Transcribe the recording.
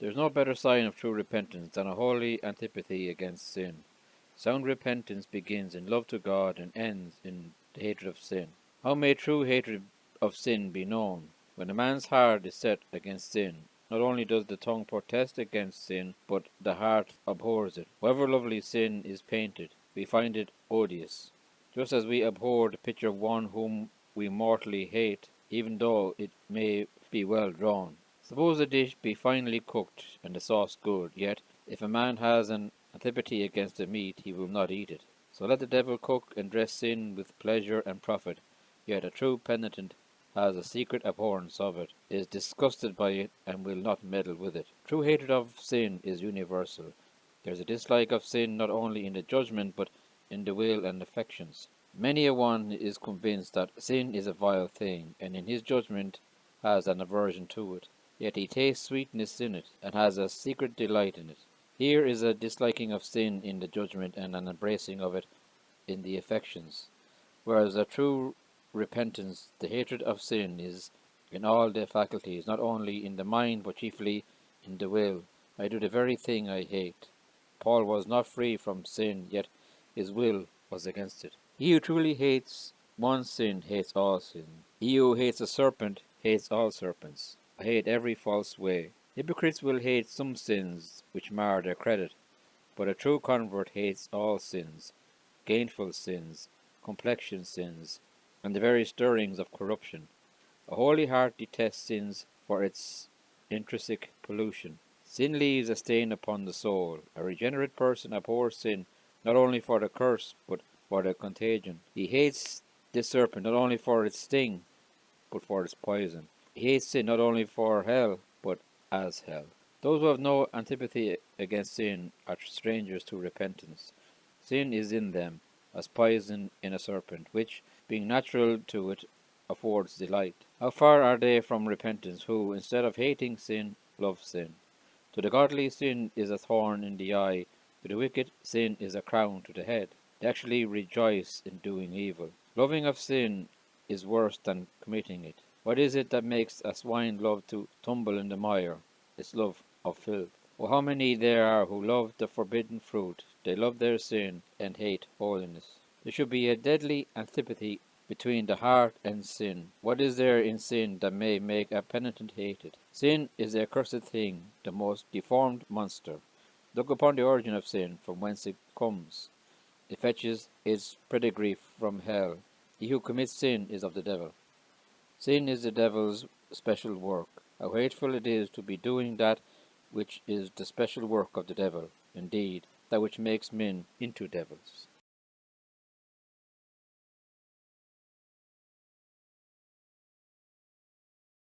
There is no better sign of true repentance than a holy antipathy against sin. Sound repentance begins in love to God and ends in the hatred of sin. How may true hatred of sin be known? When a man's heart is set against sin, not only does the tongue protest against sin, but the heart abhors it. However lovely sin is painted, we find it odious, just as we abhor the picture of one whom we mortally hate, even though it may be well drawn. Suppose the dish be finely cooked and the sauce good, yet if a man has an antipathy against the meat, he will not eat it. So let the devil cook and dress sin with pleasure and profit, yet a true penitent has a secret abhorrence of it, is disgusted by it, and will not meddle with it. True hatred of sin is universal. There is a dislike of sin not only in the judgment, but in the will and affections. Many a one is convinced that sin is a vile thing, and in his judgment has an aversion to it. Yet he tastes sweetness in it, and has a secret delight in it. Here is a disliking of sin in the judgment, and an embracing of it in the affections. Whereas a true repentance, the hatred of sin, is in all the faculties, not only in the mind, but chiefly in the will. I do the very thing I hate. Paul was not free from sin, yet his will was against it. He who truly hates one sin hates all sin. He who hates a serpent hates all serpents. I hate every false way. Hypocrites will hate some sins which mar their credit, but a true convert hates all sins, gainful sins, complexion sins, and the very stirrings of corruption. A holy heart detests sins for its intrinsic pollution. Sin leaves a stain upon the soul. A regenerate person abhors sin not only for the curse, but for the contagion. He hates this serpent not only for its sting, but for its poison. He hates sin not only for hell, but as hell. Those who have no antipathy against sin are strangers to repentance. Sin is in them, as poison in a serpent, which, being natural to it, affords delight. How far are they from repentance who, instead of hating sin, love sin? To the godly, sin is a thorn in the eye. To the wicked, sin is a crown to the head. They actually rejoice in doing evil. Loving of sin is worse than committing it. What is it that makes a swine love to tumble in the mire? Its love of filth. Oh, how many there are who love the forbidden fruit. They love their sin and hate holiness. There should be a deadly antipathy between the heart and sin. What is there in sin that may make a penitent hate it? Sin is the accursed thing, the most deformed monster. Look upon the origin of sin, from whence it comes. It fetches its pedigree from hell. He who commits sin is of the devil. Sin is the devil's special work. How hateful it is to be doing that which is the special work of the devil, indeed, that which makes men into devils.